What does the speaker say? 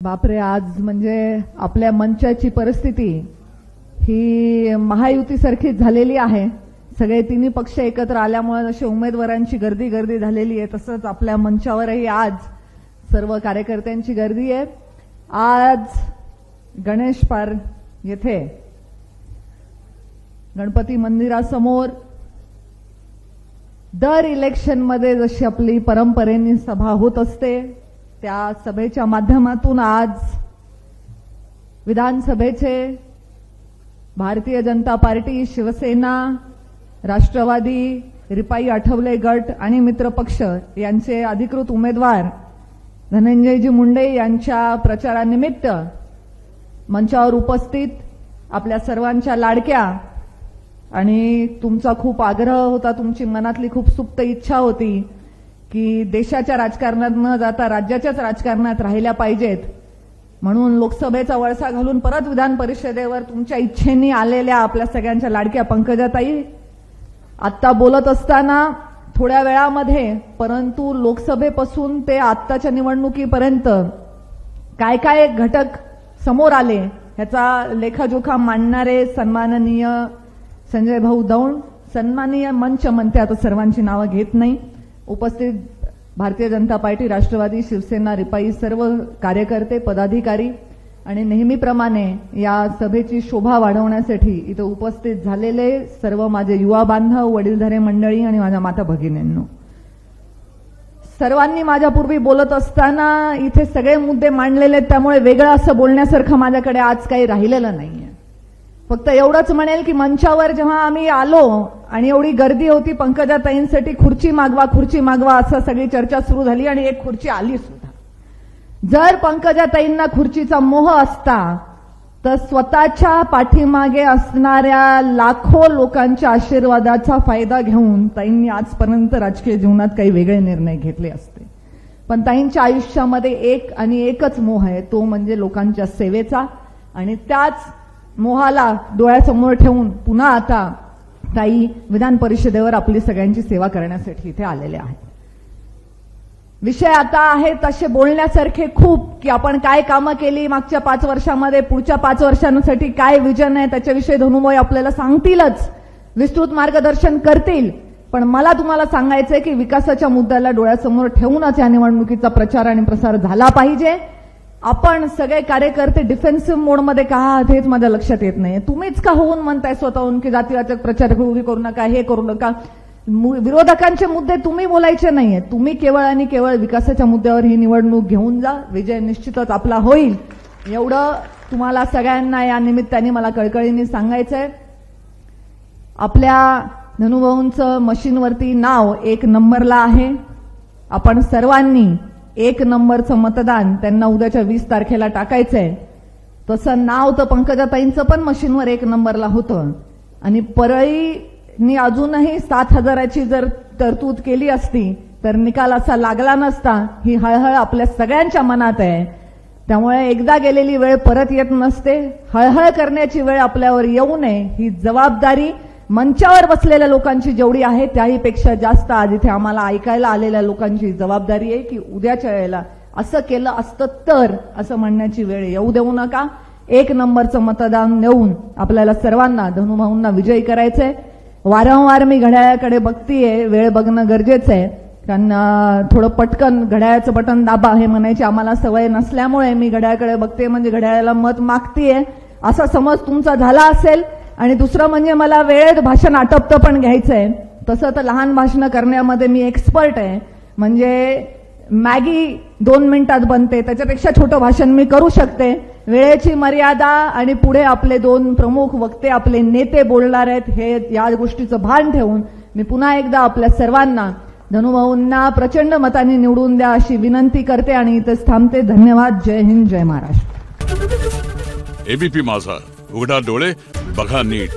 बापरे, आज म्हणजे आपल्या मंचाची परिस्थिती ही महायुतीसारखीच झालेली आहे. सगळे तिन्ही पक्ष एकत्र आल्यामुळे जशी उमेदवारांची गर्दी झालेली आहे तसंच आपल्या मंचावरही आज सर्व कार्यकर्त्यांची गर्दी आहे. आज गणेश पार्क येथे गणपती मंदिरासमोर दर इलेक्शनमध्ये जशी आपली परंपरेने सभा होत असते त्या सभेच्या माध्यमातून आज विधानसभेचे भारतीय जनता पार्टी, शिवसेना, राष्ट्रवादी, रिपाई आठवले गट आणि मित्रपक्ष यांचे अधिकृत उमेदवार धनंजयजी मुंडे यांच्या प्रचारानिमित्त मंचावर उपस्थित आपल्या सर्वांच्या लाडक्या आणि तुमचा खूप आग्रह होता, तुमची मनातली खूप सुप्त इच्छा होती की देशाच्या राजकारणात न जाता राज्याच्याच राजकारणात राहिल्या पाहिजेत, म्हणून लोकसभेचा वळसा घालून परत विधान परिषदेवर तुमच्या इच्छेने आलेल्या आपल्या सगळ्यांच्या लाडक्या पंकजाताई आत्ता बोलत असताना थोड्या वेळामध्ये, परंतु लोकसभेपासून ते आत्ताच्या निवडणुकीपर्यंत काय काय घटक समोर आले ह्याचा लेखाजोखा मांडणारे सन्माननीय संजय भाऊ दौंड, सन्माननीय मंच म्हणते, आता सर्वांची नावं घेत नाही, उपस्थित भारतीय जनता पार्टी, राष्ट्रवादी, शिवसेना, रिपाई सर्व कार्यकर्ते, पदाधिकारी आणि नेहमीप्रमाणे या सभेची शोभा वाढवण्यासाठी इथे उपस्थित झालेले सर्व माझे युवा बांधव, वडीलधारे मंडळी आणि माझ्या माता भगिनींनो, सर्वांनी माझ्यापूर्वी बोलत असताना इथे सगळे मुद्दे मांडलेले आहेत, त्यामुळे वेगळं असं बोलण्यासारखं माझ्याकडे आज काही राहिलेलं नाहीये. फक्त एवढंच म्हणेल की मंचावर जेव्हा आम्ही आलो आणि एवढी गर्दी होती, पंकजाताईंसाठी खुर्ची मागवा असं सगळी चर्चा सुरू झाली आणि एक खुर्ची आली सुद्धा. जर पंकजाताईंना खुर्चीचा मोह असता तर स्वतःच्या पाठीमागे असणाऱ्या लाखो लोकांच्या आशीर्वादाचा फायदा घेऊन ताईंनी आजपर्यंत राजकीय जीवनात काही वेगळे निर्णय घेतले असते. पण ताईंच्या आयुष्यामध्ये एक आणि एकच मोह आहे, तो म्हणजे लोकांच्या सेवेचा, आणि त्याच मोहाला डोळ्यासमोर ठेवून पुन्हा आता ताई विधान परिषदेवर आपली सगळ्यांची सेवा करण्यासाठी इथे आलेले आहेत. विषय आता आहे तसे बोलण्यासारखे खूप की आपण काय कामं केली मागच्या 5 वर्षामध्ये, पुढच्या 5 वर्षांसाठी काय विजन आहे त्याच्याविषयी धनुभाई आपल्याला सांगतीलच, विस्तृत मार्गदर्शन करतील. पण मला तुम्हाला सांगायचंय की विकासाच्या मुद्द्याला डोळ्यासमोर ठेवूनच या निवडणुकीचा प्रचार आणि प्रसार झाला पाहिजे. आपण सगळे कार्यकर्ते डिफेन्सिव्ह मोडमध्ये का आहात हेच माझ्या लक्षात येत नाही. तुम्हीच का होऊन म्हणताय स्वतःहून की जातीवाचक प्रचार उभी करू नका, हे करू नका. विरोधकांचे मुद्दे तुम्ही बोलायचे नाहीये, तुम्ही केवळ आणि केवळ विकासाच्या मुद्द्यावर ही निवडणूक घेऊन जा, विजय निश्चितच आपला होईल, एवढं तुम्हाला सगळ्यांना या निमित्ताने मला कळकळीने सांगायचंय. आपल्या धनुभाऊंचं मशीनवरती नाव 1 नंबरला आहे. आपण सर्वांनी 1 नंबरचं मतदान त्यांना उद्याच्या 20 तारखेला टाकायचंय. तसं नाव तर पंकजाताईंचं पण मशीनवर 1 नंबरला होतं आणि परळीनी अजूनही 7,000ची जर तरतूद केली असती तर निकाल असा लागला नसता. ही हळहळ आपल्या सगळ्यांच्या मनात आहे. त्यामुळे एकदा गेलेली वेळ परत येत नसते. हळहळ करण्याची वेळ आपल्यावर येऊ नये ही जबाबदारी मंचावर बसलेल्या लोकांची जेवढी आहे त्याहीपेक्षा जास्त आज इथे आम्हाला ऐकायला आलेल्या लोकांची जबाबदारी आहे की उद्याच्या वेळेला असं केलं असतं तर असं म्हणण्याची वेळ येऊ देऊ नका. 1 नंबरचं मतदान देऊन आपल्याला सर्वांना धनुभाऊंना विजयी करायचंय. वारंवार मी घड्याळाकडे बघतीये, वेळ बघणं गरजेचं आहे, कारण थोडं पटकन घड्याळाचं बटन दाबा हे म्हणायची आम्हाला सवय नसल्यामुळे मी घड्याळाकडे बघते म्हणजे घड्याळाला मत मागतीये असा समज तुमचा झाला असेल. आणि दुसरं म्हणजे मला वेळेत भाषण आटपतं पण घ्यायचंय. तसं तर लहान भाषणं करण्यामध्ये मी एक्सपर्ट आहे, म्हणजे मॅगी 2 मिनिटात बनते, त्याच्यापेक्षा छोटं भाषण मी करू शकते. वेळेची मर्यादा आणि पुढे आपले 2 प्रमुख वक्ते आपले नेते बोलणार आहेत हे या गोष्टीचं भान ठेवून मी पुन्हा एकदा आपल्या सर्वांना धनुभाऊंना प्रचंड मतांनी निवडून द्या अशी विनंती करते आणि इथेच थांबते. धन्यवाद. जय हिंद, जय महाराष्ट्र. एबीपी माझा, उघडा डोळे बघा नीट.